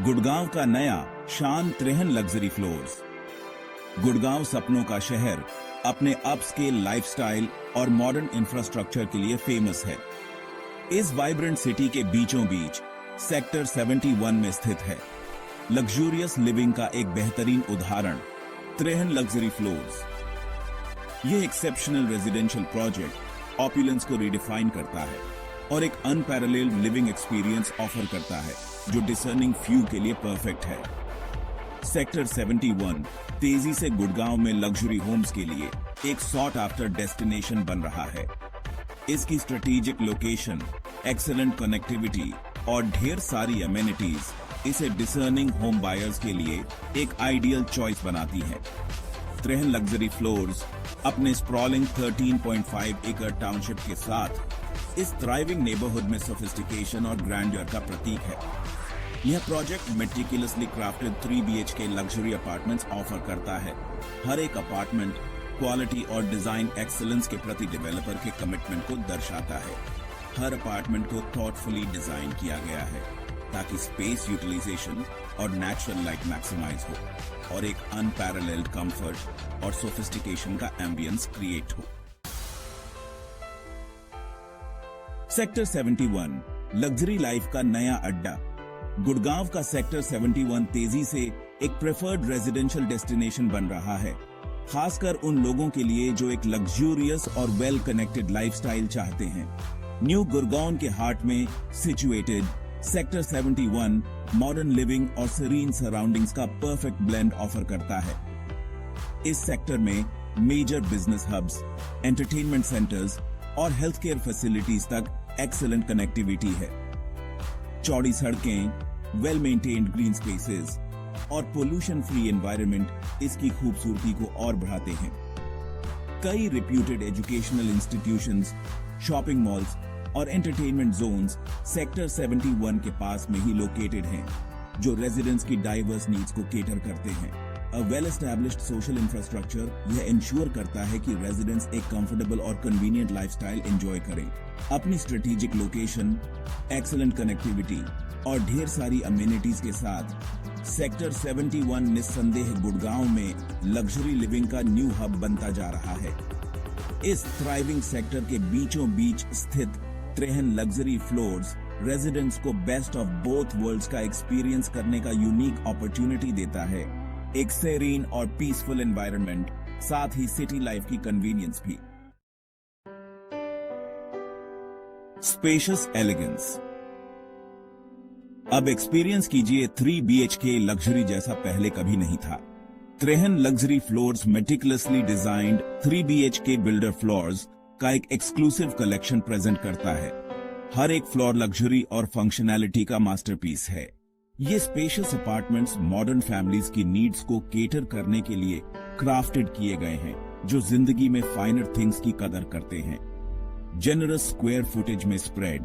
गुड़गांव का नया शान त्रेहन लग्जरी फ्लोर्स। गुड़गांव सपनों का शहर अपने अपस्केल लाइफस्टाइल और मॉडर्न इंफ्रास्ट्रक्चर के लिए फेमस है। इस वाइब्रेंट सिटी के बीचों बीच सेक्टर 71 में स्थित है लग्जूरियस लिविंग का एक बेहतरीन उदाहरण त्रेहन लग्जरी फ्लोर्स। यह एक्सेप्शनल रेजिडेंशियल प्रोजेक्ट ऑपुलेंस को रिडिफाइन करता है और एक अनपैरेलल्ड लिविंग एक्सपीरियंस ऑफर करता है जो डिसर्निंग फ्यू के लिए परफेक्ट है। सेक्टर 71 तेजी से गुड़गांव में लग्जरी होम्स के लिए एक सॉट आफ्टर डेस्टिनेशन बन रहा है। इसकी स्ट्रेटेजिक लोकेशन, एक्सीलेंट कनेक्टिविटी और ढेर सारी अमेनिटीज इसे डिसर्निंग होम बायर्स के लिए एक आइडियल चॉइस बनाती है। त्रेहन लग्जरी फ्लोर्स अपने स्प्रॉलिंग 13.5 एकड़ टाउनशिप के साथ इस थ्राइविंग नेबरहुड में सोफिस्टिकेशन और ग्रैंडियर का प्रतीक है। यह project meticulously crafted 3 BHK luxury apartments offer करता है। हर एक अपार्टमेंट क्वालिटी और डिजाइन एक्सीलेंस के प्रति डेवलपर के कमिटमेंट को दर्शाता है। हर अपार्टमेंट को थॉटफुली डिजाइन किया गया है ताकि स्पेस यूटिलाइजेशन और नेचुरल लाइट मैक्सिमाइज हो और एक अनपैरेलल्ड कंफर्ट और सोफिस्टिकेशन का एम्बियंस क्रिएट हो। सेक्टर 71 लग्जरी लाइफ का नया अड्डा। गुड़गांव का सेक्टर 71 तेजी से एक प्रेफर्ड रेजिडेंशियल डेस्टिनेशन बन रहा है, खासकर उन लोगों के लिए जो एक लग्जूरियस और वेल कनेक्टेड लाइफस्टाइल चाहते हैं। न्यू गुड़गांव के हार्ट में सिचुएटेड सेक्टर 71 मॉडर्न लिविंग और सीरीन सराउंडिंग्स का परफेक्ट ब्लेंड ऑफर करता है। इस सेक्टर में major business hubs, entertainment centres और हेल्थ केयर फैसिलिटीज तक एक्सीलेंट कनेक्टिविटी है। चौड़ी सड़कें, वेल मेंटेन्ड ग्रीन स्पेसेस और पोल्यूशन फ्री एनवायरनमेंट इसकी खूबसूरती को और बढ़ाते हैं। कई reputed educational institutions, shopping malls और एंटरटेनमेंट जोन्स सेक्टर 71 के पास में ही लोकेटेड हैं, जो रेजिडेंट्स की डाइवर्स नीड्स को केटर करते हैं। A well established social infrastructure यह इंश्योर करता है कि रेजिडेंट्स एक कंफर्टेबल और कन्वीनियंट लाइफस्टाइल एंजॉय करें। अपनी स्ट्रेटेजिक लोकेशन, एक्सीलेंट कनेक्टिविटी और ढेर सारी अमेनिटीज के साथ सेक्टर 71 निस्संदेह गुड़गांव में लग्जरी लिविंग का न्यू हब बनता जा रहा है। इस थ्राइविंग सेक्टर के बीचों बीच स्थित त्रेहन लग्जरी फ्लोर्स रेजिडेंट्स को बेस्ट ऑफ बोथ वर्ल्ड्स का एक्सपीरियंस करने का यूनिक अपॉर्चुनिटी देता है। एक सेरीन और पीसफुल एनवायरनमेंट, साथ ही सिटी लाइफ की कन्वीनियंस भी। Spacious elegance. अब एक्सपीरियंस कीजिए 3 BHK लग्जरी जैसा पहले कभी नहीं था। Trehan luxury floors meticulously designed 3 BHK builder floors का एक एक्सक्लूसिव कलेक्शन प्रेजेंट करता है। हर एक फ्लोर लग्जरी और फंक्शनैलिटी का मास्टरपीस है। ये स्पेशियस अपार्टमेंट्स मॉडर्न फैमिलीज की नीड्स को केटर करने के लिए क्राफ्टेड किए गए हैं, जो जिंदगी में फाइनर थिंग्स की कदर करते हैं। जेनरस स्क्वायर फुटेज में स्प्रेड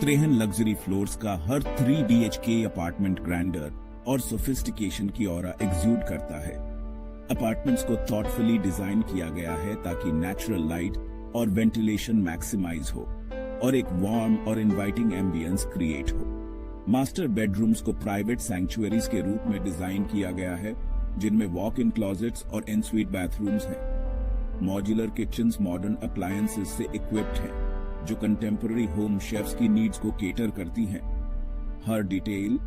त्रेहन लग्जरी फ्लोर्स का हर 3 BHK अपार्टमेंट ग्रैंडर और सोफिस्टिकेशन की ऑरा एक्सूड करता है। अपार्टमेंट्स को थॉटफुली डिजाइन किया गया है ताकि नेचुरल लाइट और वेंटिलेशन मैक्सिमाइज हो और एक वार्म और इनवाइटिंग एम्बियंस क्रिएट हो। मास्टर बेडरूम्स को प्राइवेट सैंक्चुअरीज के रूप में डिजाइन किया गया है, जिनमें वॉक इन क्लोजेट्स और एनस्वीट बाथरूम्स हैं। मॉड्यूलर किचन्स मॉडर्न अप्लायंसेस से इक्विप्ड हैं, जो कंटेम्पररी होम शेफ्स की नीड्स को केटर करती हैं। हर डिटेल,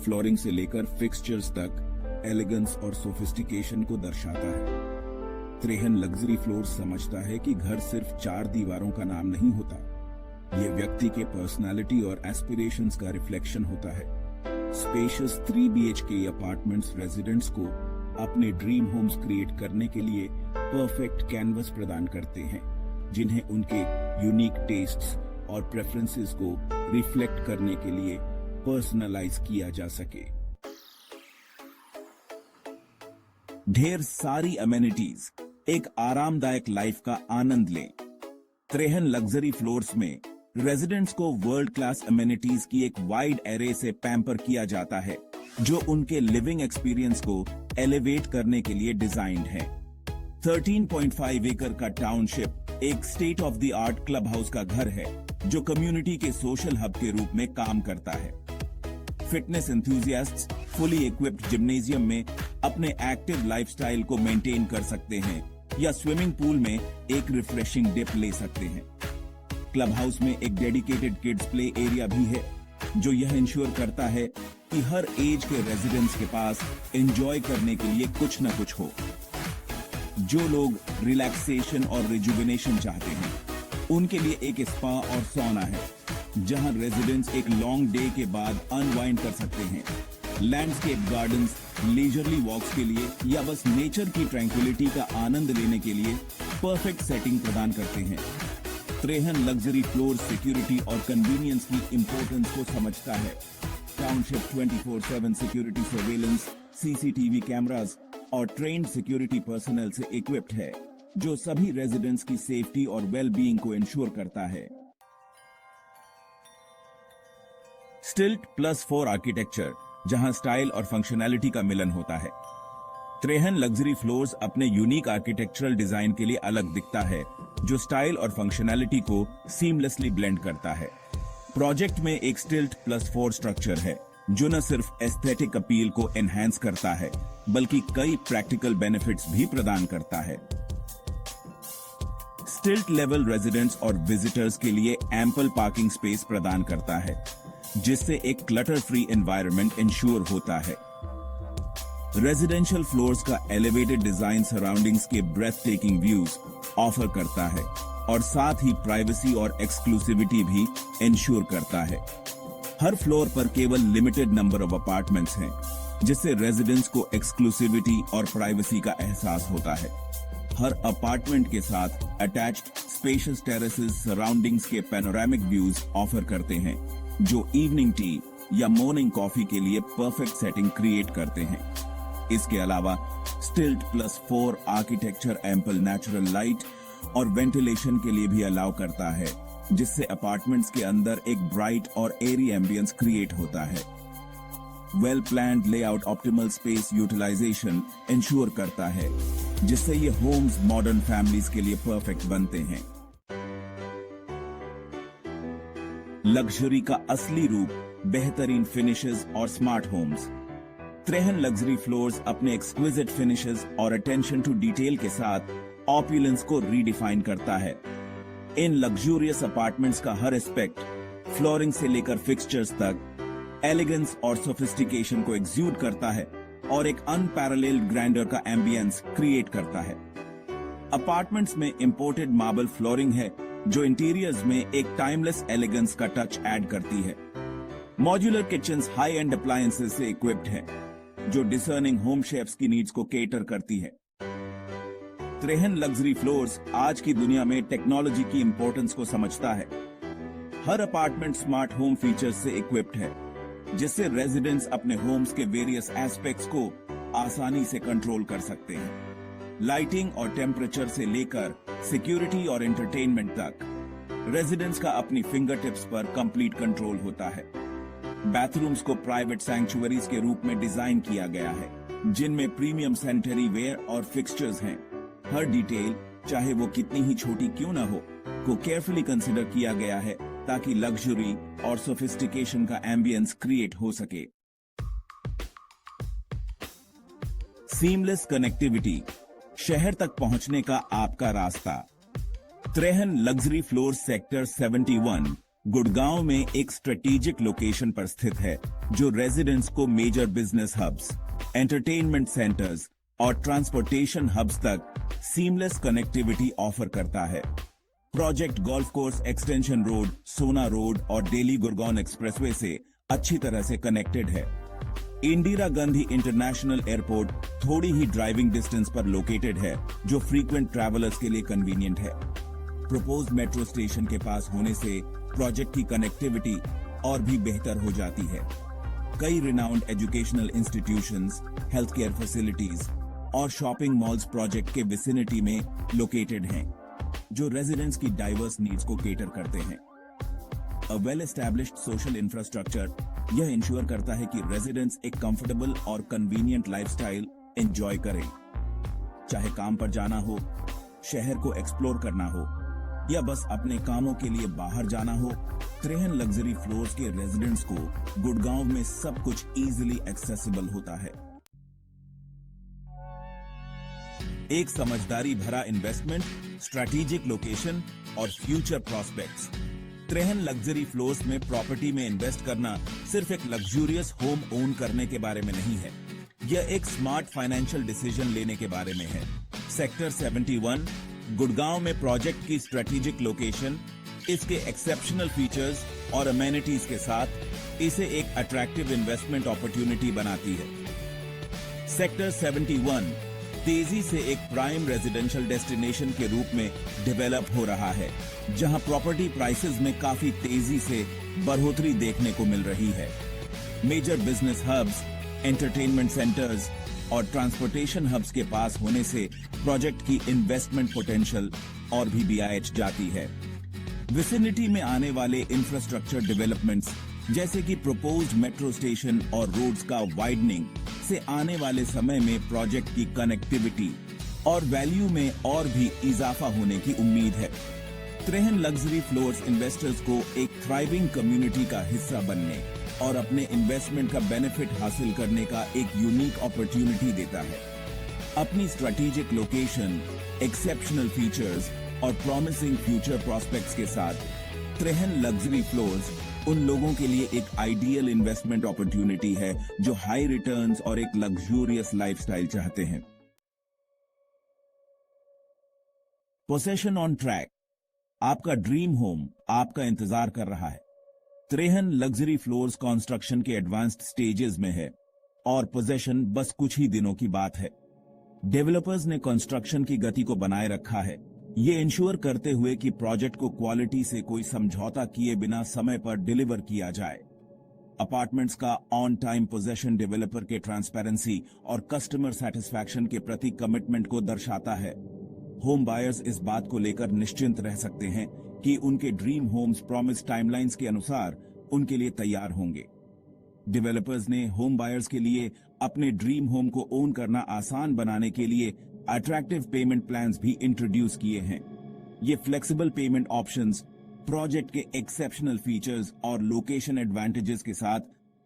फ्लोरिंग से लेकर फिक्सचर्स तक एलिगेंस और सोफिस्टिकेशन को दर्शाता है। त्रेहन लग्जरी फ्लोर्स समझता है कि घर सिर्फ 4 दीवारों का नाम नहीं होता, ये व्यक्ति के पर्सनालिटी और एस्पिरेशंस का रिफ्लेक्शन होता है। स्पेशियस 3 BHK अपार्टमेंट्स रेजिडेंट्स को अपने ड्रीम होम्स क्रिएट करने के लिए परफेक्ट कैनवस प्रदान करते हैं, जिन्हें उनके यूनिक टेस्ट्स और प्रेफरेंसेस को रिफ्लेक्ट करने के लिए पर्सनलाइज किया जा सके। ढेर सारी अमेनिटीज, एक आरामदायक लाइफ का आनंद लें। त्रेहन लग्जरी फ्लोर्स में रेजिडेंट्स को वर्ल्ड क्लास अमेनिटीज की एक वाइड एरे से पैम्पर किया जाता है, जो उनके लिविंग एक्सपीरियंस को एलिवेट करने के लिए डिजाइन्ड है। 13.5 एकड़ का टाउनशिप एक state of the art club house का घर है, जो कम्युनिटी के सोशल हब के रूप में काम करता है। फिटनेस एंथुसियास्ट्स फुली इक्विप्ड जिम्नेजियम में अपने एक्टिव लाइफस्टाइल को मेंटेन कर सकते हैं या स्विमिंग पूल में एक रिफ्रेशिंग डिप ले सकते हैं। क्लब हाउस में एक डेडिकेटेड किड्स प्ले एरिया भी है जो यह इंश्योर करता है कि हर एज के रेजिडेंट्स के पास एंजॉय करने के लिए कुछ न कुछ हो। जो लोग रिलैक्सेशन और रिजुविनेशन चाहते हैं उनके लिए एक स्पा और सौना है जहां रेजिडेंट्स एक लॉन्ग डे के बाद अनवाइंड कर सकते हैं। लैंडस्केप गार्डन्स लीजरली वॉक्स के लिए या बस नेचर की ट्रैंक्विलिटी का आनंद लेने के लिए परफेक्ट सेटिंग प्रदान करते हैं। त्रेहन लग्जरी फ्लोर सिक्योरिटी और कन्वीनियंस की इंपॉर्टेंस को समझता है। Township 24/7 security surveillance, CCTV cameras और ट्रेन्ड सिक्योरिटी पर्सनल से इक्विप्ड है जो सभी रेजिडेंट्स की सेफ्टी और वेल बीइंग को इंश्योर करता है। स्टिल्ट प्लस 4 आर्किटेक्चर, जहां स्टाइल और फंक्शनैलिटी का मिलन होता है। त्रेहन लग्जरी फ्लोर्स अपने यूनिक आर्किटेक्चरल डिजाइन के लिए अलग दिखता है जो स्टाइल और फंक्शनैलिटी को सीमलेसली ब्लेंड करता है। प्रोजेक्ट में एक स्टिल्ट प्लस 4 स्ट्रक्चर है जो न सिर्फ एस्थेटिक अपील को एनहांस करता है बल्कि कई प्रैक्टिकल बेनिफिट्स भी प्रदान करता है। स्टिल्ट लेवल रेजिडेंट्स और विजिटर्स के लिए एम्पल पार्किंग स्पेस प्रदान करता है जिससे एक क्लटर फ्री एनवायरनमेंट इंश्योर होता है। रेजिडेंशियल फ्लोर्स का एलिवेटेड डिजाइन सराउंडिंग्स के ब्रेथ टेकिंग व्यूज ऑफर करता है और साथ ही प्राइवेसी और एक्सक्लूसिविटी भी इंश्योर करता है। हर फ्लोर पर केवल लिमिटेड नंबर ऑफ अपार्टमेंट्स हैं जिससे रेजिडेंट्स को एक्सक्लूसिविटी और प्राइवेसी का एहसास होता है। हर अपार्टमेंट के साथ अटैच्ड स्पेशियस टेरेसेस सराउंडिंग्स के पैनोरामिक व्यूज ऑफर करते हैं जो इवनिंग टी या मॉर्निंग कॉफी के लिए परफेक्ट सेटिंग क्रिएट करते हैं। इसके अलावा स्टिल्ट plus 4 architecture ample natural light और वेंटिलेशन के लिए भी अलाउ करता है जिससे अपार्टमेंट्स के अंदर एक ब्राइट और एरी एम्बियंस क्रिएट होता है। Well planned layout optimal space utilisation ensure करता है जिससे ये होम्स मॉडर्न फैमिलीज के लिए परफेक्ट बनते हैं। लग्जरी का असली रूप, बेहतरीन फिनिशेस और smart homes. Trehan luxury floors अपने एक्सक्विजिट फिनिशेस और अटेंशन टू डिटेल के साथ ऑपुलेंस को रीडिफाइन करता है। इन लग्जूरियस अपार्टमेंट्स का हर एस्पेक्ट, फ्लोरिंग से लेकर फिक्सचर्स तक, एलिगेंस और सोफिस्टिकेशन को एक्सूड करता है और एक अनपैरेलल्ड ग्रैंडर का एम्बियंस क्रिएट करता है। अपार्टमेंट्स में इंपोर्टेड मार्बल फ्लोरिंग है जो इंटीरियर्स में एक टाइमलेस एलिगेंस का टच ऐड करती है। Modular kitchens high and appliances से इक्विप्ड है जो डिसर्निंग होम शेफ्स की नीड्स को केटर करती है। त्रेहन लग्जरी फ्लोर्स आज की दुनिया में टेक्नोलॉजी की इंपॉर्टेंस को समझता है। हर अपार्टमेंट स्मार्ट होम फीचर्स से इक्विप्ड है जिससे रेजिडेंट्स अपने होम्स के वेरियस एस्पेक्ट्स को आसानी से कंट्रोल कर सकते हैं। लाइटिंग और टेम्परेचर से लेकर सिक्योरिटी और एंटरटेनमेंट तक रेजिडेंट्स का अपनी फिंगर टिप्स पर कंप्लीट कंट्रोल होता है। बाथरूम्स को प्राइवेट सैंक्चुअरीज के रूप में डिजाइन किया गया है जिनमें प्रीमियम सैनिटरी वेयर और फिक्सचर्स हैं। हर डिटेल, चाहे वो कितनी ही छोटी क्यों न हो, को केयरफुली कंसिडर किया गया है ताकि लग्जरी और सोफिस्टिकेशन का एम्बियंस क्रिएट हो सके। सीमलेस कनेक्टिविटी, शहर तक पहुंचने का आपका रास्ता। Trehan luxury floor sector 71 Gurgaon में एक स्ट्रेटेजिक लोकेशन पर स्थित है जो रेजिडेंट्स को major business hubs, entertainment centres और ट्रांसपोर्टेशन हब्स तक सीमलेस कनेक्टिविटी ऑफर करता है। Project golf course extension road, Sohna road और दिल्ली गुड़गांव एक्सप्रेसवे से अच्छी तरह से कनेक्टेड है। इंदिरा गांधी इंटरनेशनल एयरपोर्ट थोड़ी ही ड्राइविंग डिस्टेंस पर लोकेटेड है जो फ्रीक्वेंट ट्रैवलर्स के लिए कन्वीनियंट है। प्रपोज्ड मेट्रो स्टेशन के पास होने से प्रोजेक्ट की कनेक्टिविटी और भी बेहतर हो जाती है। कई renowned educational institutions, health care facilities और शॉपिंग मॉल्स प्रोजेक्ट के विसिनिटी में लोकेटेड हैं जो रेजिडेंट्स की डाइवर्स नीड्स को केटर करते हैं। A well established social infrastructure यह इंश्योर करता है कि रेजिडेंट्स एक कंफर्टेबल और कन्वीनियंट लाइफस्टाइल एंजॉय करें। चाहे काम पर जाना हो, शहर को एक्सप्लोर करना हो या बस अपने कामों के लिए बाहर जाना हो, त्रेहन लग्जरी फ्लोर्स के रेजिडेंट्स को गुड़गांव में सब कुछ इजीली एक्सेसिबल होता है। एक समझदारी भरा इन्वेस्टमेंट, स्ट्रैटेजिक लोकेशन और future prospects. Trehan luxury floors में प्रॉपर्टी में इन्वेस्ट करना सिर्फ एक लग्जूरियस होम ओन करने के बारे में नहीं है, यह एक स्मार्ट फाइनेंशियल डिसीजन लेने के बारे में है। सेक्टर 71 गुड़गांव में प्रोजेक्ट की स्ट्रेटेजिक लोकेशन, इसके एक्सेप्शनल फीचर्स और अमेनिटीज के साथ इसे एक अट्रैक्टिव इन्वेस्टमेंट अपॉर्चुनिटी बनाती है। सेक्टर 71 तेजी से एक प्राइम रेजिडेंशियल डेस्टिनेशन के रूप में डेवलप हो रहा है, जहां प्रॉपर्टी प्राइसेस में काफी तेजी से बढ़ोतरी देखने को मिल रही है। Major business hubs, entertainment centres और ट्रांसपोर्टेशन हब्स के पास होने से प्रोजेक्ट की इन्वेस्टमेंट पोटेंशियल और भी BIH जाती है। विसिनिटी में आने वाले इंफ्रास्ट्रक्चर डेवलपमेंट्स जैसे कि प्रोपोज्ड मेट्रो स्टेशन और रोड्स का वाइडनिंग से आने वाले समय में प्रोजेक्ट की कनेक्टिविटी और वैल्यू में और भी इजाफा होने की उम्मीद है। त्रेहन लग्जरी फ्लोर्स इन्वेस्टर्स को एक थ्राइविंग कम्युनिटी का हिस्सा बनने और अपने इन्वेस्टमेंट का बेनिफिट हासिल करने का एक यूनिक अपॉर्चुनिटी देता है। अपनी स्ट्रेटेजिक लोकेशन, एक्सेप्शनल फीचर्स और प्रॉमिसिंग फ्यूचर प्रोस्पेक्ट्स के साथ त्रेहन लग्जरी फ्लोर्स उन लोगों के लिए एक आइडियल इन्वेस्टमेंट अपॉर्चुनिटी है जो हाई रिटर्न्स और एक लग्जूरियस लाइफस्टाइल चाहते हैं। पोसेशन ऑन ट्रैक, आपका ड्रीम होम आपका इंतजार कर रहा है। त्रेहन लग्जरी फ्लोर्स कंस्ट्रक्शन के एडवांस्ड स्टेजेस में है और पोजेशन बस कुछ ही दिनों की बात है। डेवलपर्स ने कंस्ट्रक्शन की गति को बनाए रखा है, ये इंश्योर करते हुए कि प्रोजेक्ट को क्वालिटी से कोई समझौता किए बिना समय पर डिलीवर किया जाए। अपार्टमेंट्स का ऑन टाइम पोजेशन डेवलपर के ट्रांसपेरेंसी और कस्टमर सेटिस्फैक्शन के प्रति कमिटमेंट को दर्शाता है। होम बायर्स इस बात को लेकर निश्चिंत रह सकते हैं कि उनके ड्रीम होम्स प्रॉमिस टाइमलाइंस के अनुसार उनके लिए तैयार होंगे। डेवलपर्स ने होम बायर्स के लिए अपने ड्रीम होम को ओन करना आसान बनाने के लिए अट्रैक्टिव पेमेंट प्लान्स भी इंट्रोड्यूस किए हैं। ये फ्लेक्सिबल पेमेंट ऑप्शंस प्रोजेक्ट के एक्सेप्शनल फीचर्स और लोकेशन एडवांटेजेस के साथ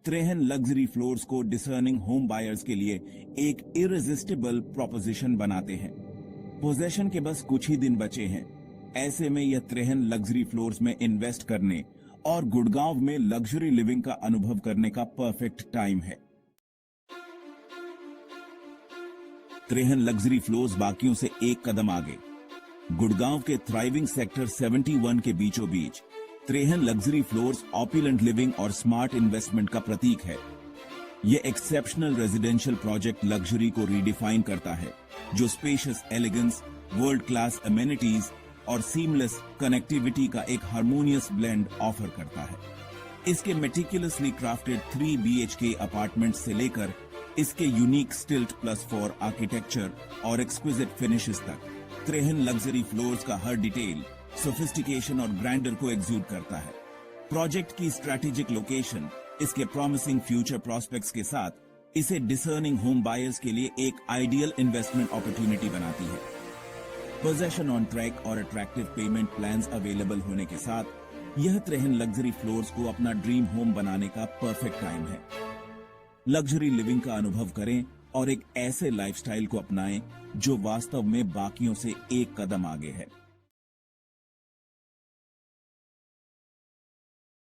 त्रेहन लग्जरी फ्लोर्स को डिसर्निंग होम बायर्स के लिए एक इरेजिस्टिबल प्रोपोजिशन बनाते हैं। पोजेशन के बस कुछ ही दिन बचे हैं, ऐसे में यह त्रेहन लग्जरी फ्लोर्स में इन्वेस्ट करने और गुड़गांव में लग्जरी लिविंग का अनुभव करने का परफेक्ट टाइम है। त्रेहन लग्जरी फ्लोर्स बाकियों से एक कदम आगे। गुड़गांव के थ्राइविंग सेक्टर 71 के बीचों बीच Trehan luxury floors opulent living और स्मार्ट इन्वेस्टमेंट का प्रतीक है। यह एक्सेप्शनल रेजिडेंशियल प्रोजेक्ट लग्जरी को रीडिफाइन करता है, जो spacious elegance, world class amenities और सीमलेस कनेक्टिविटी का एक हार्मोनियस ब्लेंड ऑफर करता है। इसके मेटिकुलसली क्राफ्टेड 3 BHK अपार्टमेंट से लेकर इसके यूनिक स्टिल्ट +4 आर्किटेक्चर और एक्सक्विजिट फिनिशेस तक, त्रेहन लग्जरी फ्लोर्स का हर डिटेल सोफिस्टिकेशन और ग्रैंडर को एग्जूड करता है। प्रोजेक्ट की स्ट्रैटेजिक लोकेशन, इसके प्रॉमिसिंग फ्यूचर प्रोस्पेक्ट्स के साथ इसे डिसर्निंग होम बायर्स के लिए एक आइडियल इन्वेस्टमेंट अपॉर्चुनिटी बनाती है। पोजेशन ऑन ट्रैक और अट्रैक्टिव पेमेंट प्लान्स अवेलेबल होने के साथ यह त्रेहन लग्जरी फ्लोर्स को अपना ड्रीम होम बनाने का परफेक्ट टाइम है। लग्जरी लिविंग का अनुभव करें और एक ऐसे लाइफस्टाइल को अपनाएं जो वास्तव में बाकियों से एक कदम आगे है।